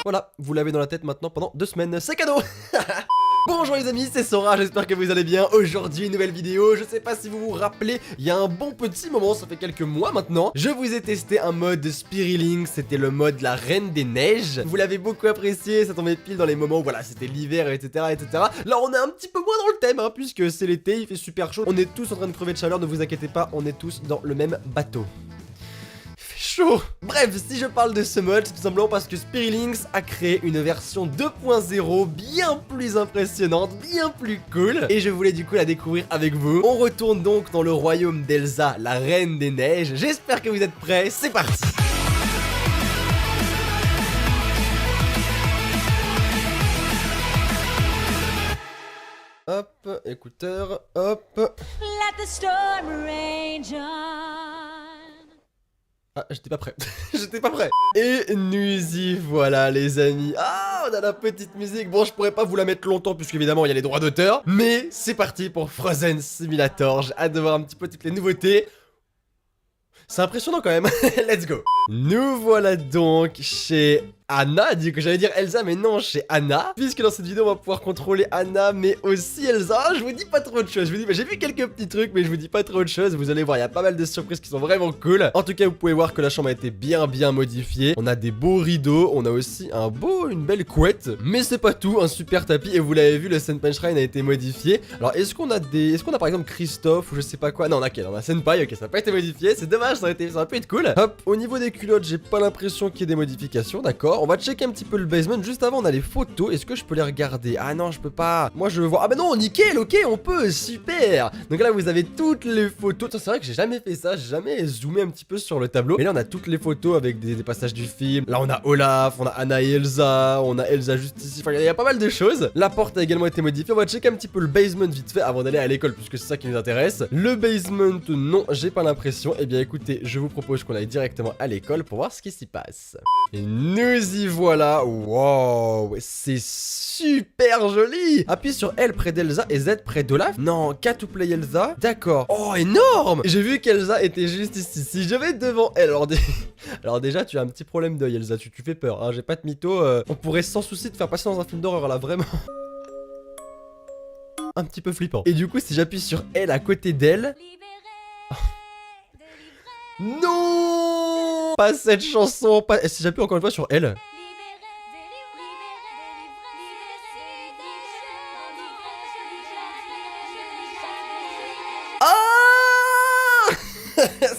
Voilà, vous l'avez dans la tête maintenant pendant 2 semaines, c'est cadeau. Bonjour les amis, c'est Sora, j'espère que vous allez bien. Aujourd'hui, une nouvelle vidéo, je sais pas si vous vous rappelez, il y a un bon petit moment, ça fait quelques mois maintenant, je vous ai testé un mode Spirilinx, c'était le mode la Reine des Neiges. Vous l'avez beaucoup apprécié, ça tombait pile dans les moments où voilà, c'était l'hiver, etc., etc. Là, on est un petit peu moins dans le thème, hein, puisque c'est l'été, il fait super chaud, on est tous en train de crever de chaleur, ne vous inquiétez pas, on est tous dans le même bateau. Chaud. Bref, si je parle de ce mode, c'est tout simplement parce que Spirilinx a créé une version 2.0 bien plus impressionnante, bien plus cool, et je voulais du coup la découvrir avec vous. On retourne donc dans le royaume d'Elsa, la Reine des Neiges. J'espère que vous êtes prêts, c'est parti. Hop, écouteurs, hop. Let the storm rage on. Ah, j'étais pas prêt. J'étais pas prêt. Et nous y voilà, les amis. Ah, on a la petite musique. Bon, je pourrais pas vous la mettre longtemps, puisqu'évidemment, il y a les droits d'auteur. Mais c'est parti pour Frozen Simulator. J'ai hâte de voir un petit peu toutes les nouveautés. C'est impressionnant quand même. Let's go. Nous voilà donc chez Anna, du coup j'allais dire Elsa mais non, chez Anna, puisque dans cette vidéo on va pouvoir contrôler Anna mais aussi Elsa. Je vous dis pas trop de choses, je vous dis, j'ai vu quelques petits trucs mais je vous dis pas trop de choses. Vous allez voir, il y a pas mal de surprises qui sont vraiment cool. En tout cas vous pouvez voir que la chambre a été bien modifiée. On a des beaux rideaux, on a aussi une belle couette. Mais c'est pas tout, un super tapis. Et vous l'avez vu, le Senpai Shrine a été modifié. Alors est-ce qu'on a par exemple Christophe ou je sais pas quoi. Non, on a Senpai, ok, ça n'a pas été modifié. C'est dommage, ça aurait pu être cool. Hop, au niveau des culottes, j'ai pas l'impression qu'il y ait des modifications, d'accord. On va checker un petit peu le basement. Juste avant, on a les photos. Est-ce que je peux les regarder? Ah non, je peux pas. Moi, je veux voir. Ah bah non, nickel, ok, on peut. Super. Donc là, vous avez toutes les photos. C'est vrai que j'ai jamais fait ça. J'ai jamais zoomé un petit peu sur le tableau. Mais là, on a toutes les photos avec des passages du film. Là, on a Olaf, on a Anna et Elsa. On a Elsa juste ici. Enfin, il y a pas mal de choses. La porte a également été modifiée. On va checker un petit peu le basement vite fait avant d'aller à l'école, puisque c'est ça qui nous intéresse. Le basement, non, j'ai pas l'impression. Eh bien, écoutez, je vous propose qu'on aille directement à l'école pour voir ce qui s'y passe. Et nous y voilà. Wow, c'est super joli. Appuie sur L près d'Elsa et Z près d'Olaf. Non, K to play Elsa. D'accord. Oh, énorme. J'ai vu qu'Elsa était juste ici. Si je vais devant elle, alors déjà, tu as un petit problème d'œil, Elsa. Tu fais peur, hein. J'ai pas de mytho. On pourrait sans souci te faire passer dans un film d'horreur, là, vraiment. Un petit peu flippant. Et du coup, si j'appuie sur L à côté d'elle... Non, pas cette chanson, pas... Si j'appuie encore une fois sur L...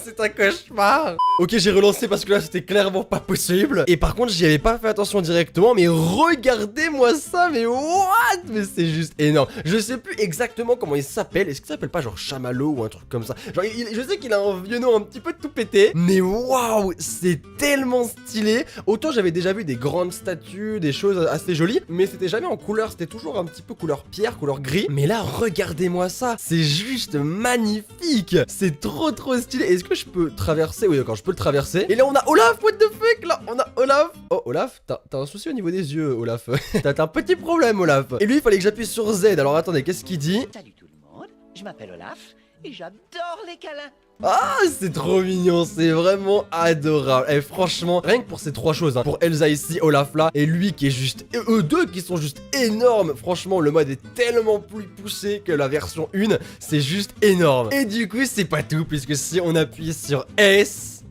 C'est un cauchemar. Ok, j'ai relancé parce que là c'était clairement pas possible. Et par contre j'y avais pas fait attention directement. Mais regardez-moi ça. Mais what? Mais c'est juste énorme. Je sais plus exactement comment il s'appelle. Est-ce qu'il s'appelle pas genre Chamallow ou un truc comme ça? Genre je sais qu'il a un vieux nom un petit peu tout pété. Mais waouh, c'est tellement stylé. Autant j'avais déjà vu des grandes statues, des choses assez jolies, mais c'était jamais en couleur. C'était toujours un petit peu couleur pierre, couleur gris. Mais là regardez-moi ça. C'est juste magnifique. C'est trop stylé. Est-ce que je peux traverser? Oui d'accord, je peux le traverser. Et là on a Olaf, what the fuck. Là on a Olaf. Oh Olaf, t'as un souci au niveau des yeux Olaf. T'as un petit problème Olaf. Et lui il fallait que j'appuie sur Z. Alors attendez, qu'est-ce qu'il dit? Salut tout le monde, je m'appelle Olaf et j'adore les câlins. Ah, c'est trop mignon, c'est vraiment adorable. Et franchement, rien que pour ces trois choses, hein, pour Elsa ici, Olaf là, et lui qui est juste... Et eux deux qui sont juste énormes. Franchement, le mode est tellement plus poussé que la version 1. C'est juste énorme. Et du coup, c'est pas tout, puisque si on appuie sur S...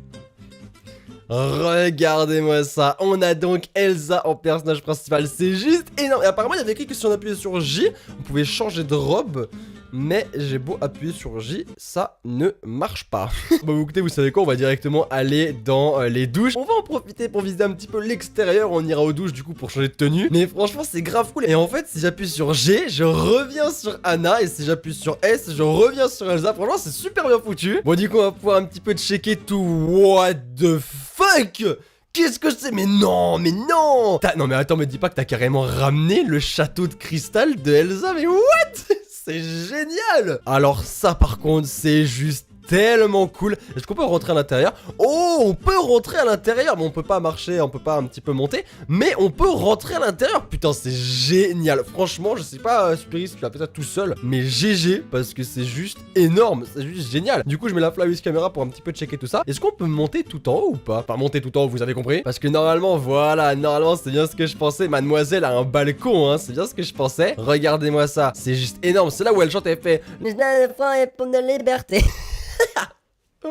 Regardez-moi ça. On a donc Elsa en personnage principal. C'est juste énorme. Et apparemment, il y avait écrit que si on appuyait sur J, on pouvait changer de robe. Mais j'ai beau appuyer sur J, ça ne marche pas. Bon, écoutez, vous savez quoi, on va directement aller dans les douches. On va en profiter pour visiter un petit peu l'extérieur. On ira aux douches du coup pour changer de tenue. Mais franchement, c'est grave cool. Et en fait, si j'appuie sur G, je reviens sur Anna. Et si j'appuie sur S, je reviens sur Elsa. Franchement, c'est super bien foutu. Bon, du coup, on va pouvoir un petit peu checker tout. What the fuck? Qu'est-ce que c'est? Mais non, mais non. Non, mais attends, me dis pas que t'as carrément ramené le château de cristal de Elsa. Mais what? C'est génial. Alors ça par contre c'est juste tellement cool. Est-ce qu'on peut rentrer à l'intérieur? Oh, on peut rentrer à l'intérieur. Bon, on peut pas marcher, on peut pas un petit peu monter, mais on peut rentrer à l'intérieur. Putain, c'est génial. Franchement, je sais pas, Spirit, si tu as fait ça tout seul, mais GG, parce que c'est juste énorme. C'est juste génial. Du coup, je mets la Flawless caméra pour un petit peu checker tout ça. Est-ce qu'on peut monter tout en haut ou pas? Enfin, monter tout en haut, vous avez compris? Parce que normalement, voilà, normalement, c'est bien ce que je pensais. Mademoiselle a un balcon, hein. C'est bien ce que je pensais. Regardez-moi ça. C'est juste énorme. C'est là où elle chante, elle fait Les éléphants et pommes de liberté.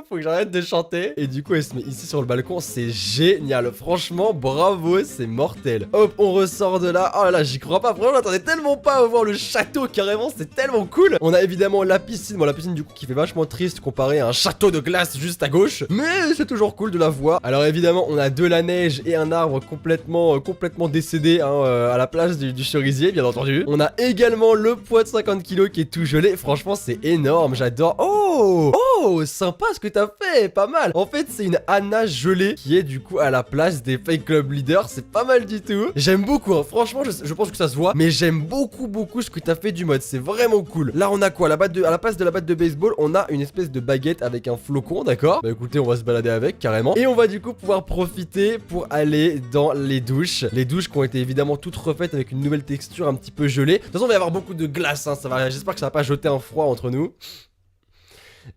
faut que j'arrête de chanter. Et du coup, elle se met ici sur le balcon. C'est génial. Franchement, bravo, c'est mortel. Hop, on ressort de là. Oh là, j'y crois pas. Vraiment, j'attendais tellement pas à voir le château. Carrément, c'est tellement cool. On a évidemment la piscine. Bon, la piscine, du coup, qui fait vachement triste comparé à un château de glace juste à gauche. Mais c'est toujours cool de la voir. Alors, évidemment, on a de la neige et un arbre complètement décédé hein, à la place du cerisier, bien entendu. On a également le poids de 50 kg qui est tout gelé. Franchement, c'est énorme. J'adore. Oh, sympa ce que t'as fait, pas mal. En fait, c'est une Anna gelée qui est du coup à la place des fake club leaders. C'est pas mal du tout. J'aime beaucoup, hein. Franchement, je pense que ça se voit. Mais j'aime beaucoup ce que t'as fait du mode. C'est vraiment cool. Là, on a quoi? À la place de la batte de baseball, on a une espèce de baguette avec un flocon, d'accord? Bah écoutez, on va se balader avec carrément. Et on va du coup pouvoir profiter pour aller dans les douches. Les douches qui ont été évidemment toutes refaites avec une nouvelle texture un petit peu gelée. De toute façon, il va y avoir beaucoup de glace, hein. J'espère que ça va pas jeter un froid entre nous.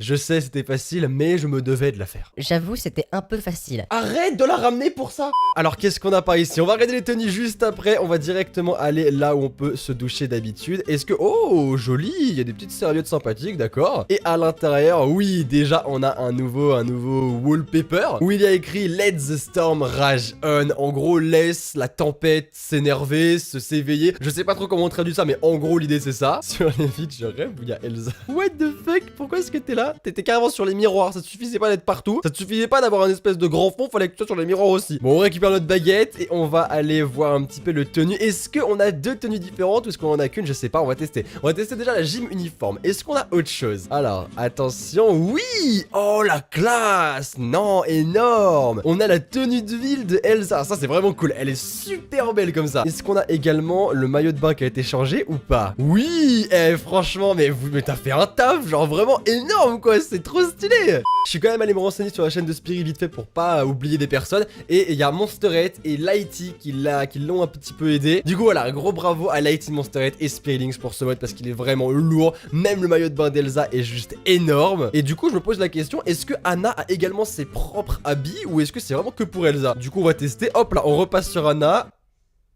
Je sais, c'était facile, mais je me devais de la faire. J'avoue, c'était un peu facile. Arrête de la ramener pour ça. Alors, qu'est-ce qu'on a par ici? On va regarder les tenues juste après. On va directement aller là où on peut se doucher d'habitude. Est-ce que... Oh, joli. Il y a des petites serviettes sympathiques, d'accord. Et à l'intérieur, oui, déjà, on a un nouveau wallpaper où il y a écrit Let the storm rage on. En gros, laisse la tempête s'énerver, s'éveiller. Je sais pas trop comment on traduit ça, mais en gros, l'idée, c'est ça. Sur les vides, je rêve où il y a Elsa. What the fuck? Pourquoi est-ce que t'es là? T'étais carrément sur les miroirs. Ça te suffisait pas d'être partout. Ça te suffisait pas d'avoir un espèce de grand fond. Fallait que tu sois sur les miroirs aussi. Bon, on récupère notre baguette et on va aller voir un petit peu le tenue. Est-ce qu'on a deux tenues différentes ou est-ce qu'on en a qu'une? Je sais pas. On va tester. On va tester déjà la gym uniforme. Est-ce qu'on a autre chose? Alors, attention. Oui! Oh, la classe! Non, énorme! On a la tenue de ville de Elsa. Ça, c'est vraiment cool. Elle est super belle comme ça. Est-ce qu'on a également le maillot de bain qui a été changé ou pas? Oui! Franchement, mais t'as fait un taf, genre vraiment énorme quoi, c'est trop stylé. Je suis quand même allé me renseigner sur la chaîne de Spirit vite fait pour pas oublier des personnes. Et il y a Monsterette et Lighty qui l'ont un petit peu aidé. Du coup voilà, gros bravo à Lighty, Monsterette et Spiritlinks pour ce mode parce qu'il est vraiment lourd. Même le maillot de bain d'Elsa est juste énorme. Et du coup je me pose la question, est-ce que Anna a également ses propres habits ou est-ce que c'est vraiment que pour Elsa? Du coup on va tester, hop là, on repasse sur Anna.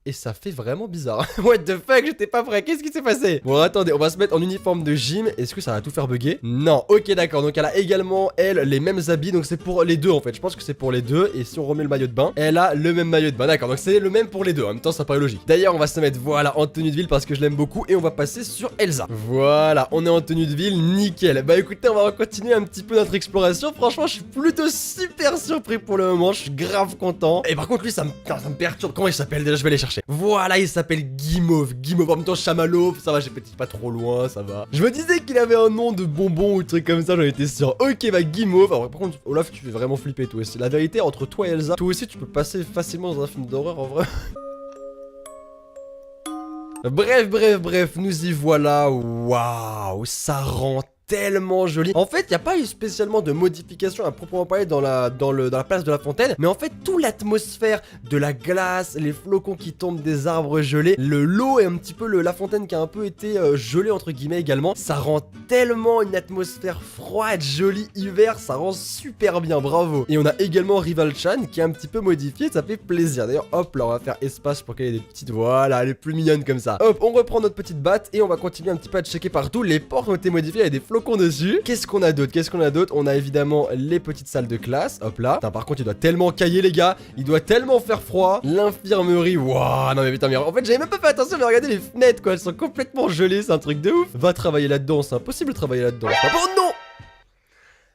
Et ça fait vraiment bizarre. What the fuck, j'étais pas prêt. Qu'est-ce qui s'est passé? Bon, attendez, on va se mettre en uniforme de gym. Est-ce que ça va tout faire bugger? Non. Ok, d'accord. Donc, elle a également, elle, les mêmes habits. Donc, c'est pour les deux, en fait. Je pense que c'est pour les deux. Et si on remet le maillot de bain, elle a le même maillot de bain. D'accord. Donc, c'est le même pour les deux. En même temps, ça paraît logique. D'ailleurs, on va se mettre, voilà, en tenue de ville parce que je l'aime beaucoup. Et on va passer sur Elsa. Voilà, on est en tenue de ville. Nickel. Bah, écoutez, on va continuer un petit peu notre exploration. Franchement, je suis plutôt super surpris pour le moment. Je suis grave content. Et par contre, lui, ça me perturbe. Comment il s'appelle déjà? Je vais aller chercher. Voilà, il s'appelle Guimauve. En même temps, Chamallow. Ça va, j'ai petit pas trop loin, ça va. Je me disais qu'il avait un nom de bonbon ou truc comme ça, j'en étais sûr. Ok, bah Guimauve. Alors, par contre, Olaf, tu fais vraiment flipper toi aussi. La vérité, entre toi et Elsa, toi aussi, tu peux passer facilement dans un film d'horreur en vrai. Bref, nous y voilà. Waouh, ça rend tellement joli. En fait, il n'y a pas eu spécialement de modification à proprement parler dans la place de la fontaine, mais en fait, toute l'atmosphère de la glace, les flocons qui tombent des arbres gelés, le lot et un petit peu la fontaine qui a un peu été gelée entre guillemets également, ça rend tellement une atmosphère froide, jolie, hiver, ça rend super bien, bravo. Et on a également Rival Chan qui est un petit peu modifié, ça fait plaisir. D'ailleurs, hop, là, on va faire espace pour qu'elle ait des petites, voilà, elle est plus mignonne comme ça. Hop, on reprend notre petite batte et on va continuer un petit peu à checker partout. Les portes ont été modifiées, il y a des flocons dessus. Qu'est-ce qu'on a d'autre? On a évidemment les petites salles de classe. Hop là. Putain, par contre, il doit tellement cailler, les gars. Il doit tellement faire froid. L'infirmerie. Waouh, non mais putain, mais en fait, j'avais même pas fait attention de regarder les fenêtres, quoi. Elles sont complètement gelées. C'est un truc de ouf. Va travailler là-dedans. C'est impossible de travailler là-dedans. Oh non!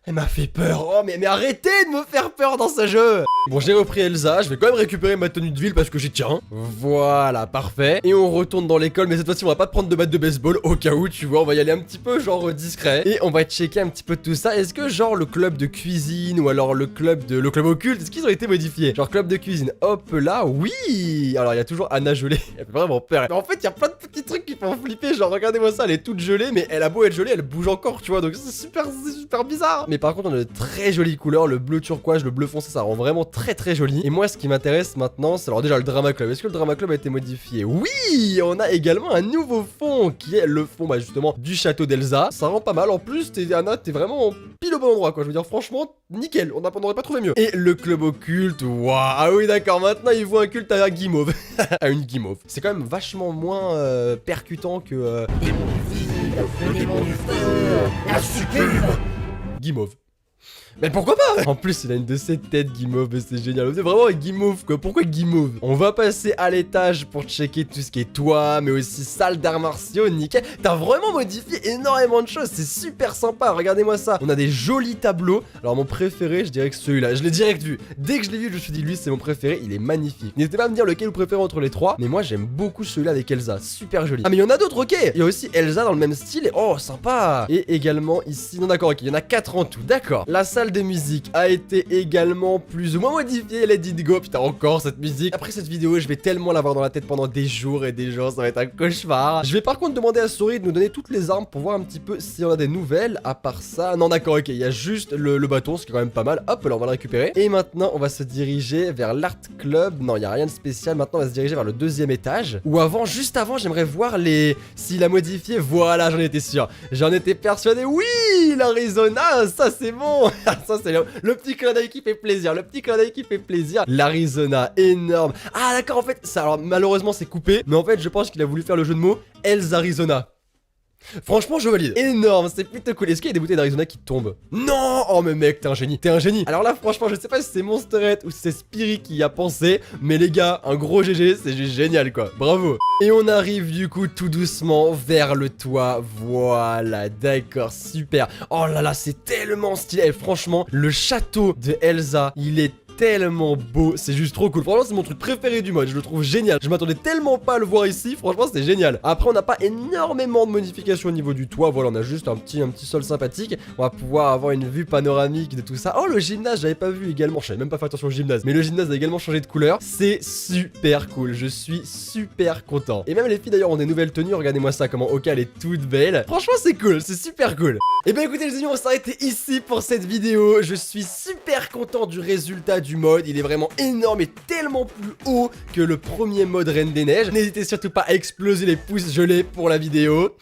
Elle m'a fait peur. Oh mais arrêtez de me faire peur dans ce jeu. Bon, j'ai repris Elsa. Je vais quand même récupérer ma tenue de ville parce que j'y tiens. Voilà, parfait. Et on retourne dans l'école. Mais cette fois-ci, on va pas prendre de batte de baseball. Au cas où, tu vois, on va y aller un petit peu genre discret. Et on va checker un petit peu tout ça. Est-ce que genre le club de cuisine ou alors le club occulte, est-ce qu'ils ont été modifiés? Genre club de cuisine. Hop là, oui. Alors il y a toujours Anna gelée. Elle fait vraiment peur. Mais en fait, il y a plein de petits trucs qui font flipper. Genre regardez-moi ça, elle est toute gelée, mais elle a beau être gelée, elle bouge encore, tu vois. Donc c'est super bizarre. mais par contre on a de très jolies couleurs, le bleu turquoise, le bleu foncé, ça rend vraiment très joli. Et moi ce qui m'intéresse maintenant, c'est alors déjà le Drama Club. Est-ce que le Drama Club a été modifié? Oui, on a également un nouveau fond qui est le fond justement du château d'Elsa. Ça rend pas mal, en plus Anna, t'es vraiment pile au bon endroit quoi, je veux dire franchement, nickel, on n'aurait pas trouvé mieux. Et le club occulte, waouh, ah oui d'accord, maintenant il voit un culte à un guimauve. À une guimauve. C'est quand même vachement moins percutant que... Guimauve. Mais pourquoi pas? En plus il a une de ses têtes Guimauve et c'est génial. C'est vraiment un Guimauve quoi. Pourquoi Guimauve? On va passer à l'étage pour checker tout ce qui est toit, mais aussi salle d'arts martiaux, nickel. T'as vraiment modifié énormément de choses, c'est super sympa, regardez-moi ça. On a des jolis tableaux. Alors mon préféré, je dirais que celui-là, je l'ai direct vu. Dès que je l'ai vu, je me suis dit lui c'est mon préféré, il est magnifique. N'hésitez pas à me dire lequel vous préférez entre les trois, mais moi j'aime beaucoup celui-là avec Elsa, super joli. Ah mais il y en a d'autres, ok. Il y a aussi Elsa dans le même style, oh sympa. Et également ici, non d'accord, ok, il y en a 4 en tout, d'accord. La salle de musique a été également plus ou moins modifiée, let it go, putain encore cette musique. Après cette vidéo je vais tellement l'avoir dans la tête pendant des jours et des jours, ça va être un cauchemar. Je vais par contre demander à Souris de nous donner toutes les armes pour voir un petit peu si on a des nouvelles. À part ça, non d'accord, ok, il y a juste le bâton, ce qui est quand même pas mal. Hop là on va le récupérer. Et maintenant on va se diriger vers l'art club. Non il y a rien de spécial, maintenant on va se diriger vers le 2e étage. Ou avant, juste avant j'aimerais voir s'il a modifié, voilà j'en étais sûr. J'en étais persuadé, oui l'Arizona, ça c'est bon. Ça c'est le petit clin d'œil qui fait plaisir, le petit clin d'œil qui fait plaisir. L'Arizona, énorme. Ah d'accord, en fait, ça, alors malheureusement c'est coupé, mais en fait je pense qu'il a voulu faire le jeu de mots Elsa Arizona. Franchement je valide. Énorme, c'est plutôt cool. Est-ce qu'il y a des bouteilles d'Arizona qui tombent? Non. Oh mais mec, t'es un génie, t'es un génie. Alors là franchement je sais pas si c'est Monsterette ou si c'est Spirit qui y a pensé, mais les gars, un gros GG, c'est juste génial quoi, bravo. Et on arrive du coup tout doucement vers le toit. Voilà, d'accord, super. Oh là là, c'est tellement stylé. Et franchement, le château de Elsa, il est tellement beau, c'est juste trop cool. Franchement c'est mon truc préféré du mode, je le trouve génial. Je m'attendais tellement pas à le voir ici, franchement c'est génial. Après on n'a pas énormément de modifications au niveau du toit. Voilà, on a juste un petit sol sympathique. On va pouvoir avoir une vue panoramique de tout ça. Oh le gymnase, j'avais pas vu également, je n'avais même pas fait attention au gymnase, mais le gymnase a également changé de couleur. C'est super cool, je suis super content. Et même les filles d'ailleurs ont des nouvelles tenues, regardez-moi ça, comment Oka elle est toute belle. Franchement c'est cool, c'est super cool. Et bien écoutez les amis, on va s'arrêter ici pour cette vidéo. Je suis super content du résultat du mode. Il est vraiment énorme et tellement plus haut que le premier mode Reine des Neiges. N'hésitez surtout pas à exploser les pouces gelés pour la vidéo.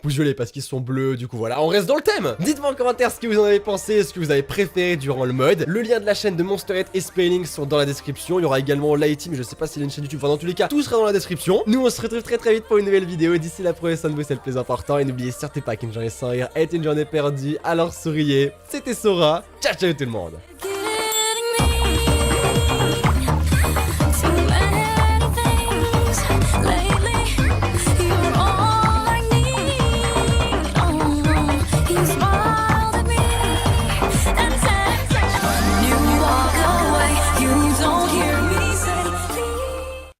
Pouces gelés parce qu'ils sont bleus, du coup voilà, on reste dans le thème. Dites-moi en commentaire ce que vous en avez pensé, ce que vous avez préféré durant le mode. Le lien de la chaîne de Monsterette et Spelling sont dans la description. Il y aura également Lighty, mais je sais pas s'il y a une chaîne YouTube. Enfin dans tous les cas, tout sera dans la description. Nous on se retrouve très vite pour une nouvelle vidéo. D'ici là, prenez soin de vous, c'est le plus important. Et n'oubliez surtout pas qu'une journée sans rire est une journée perdue. Alors souriez, c'était Sora. Ciao ciao tout le monde.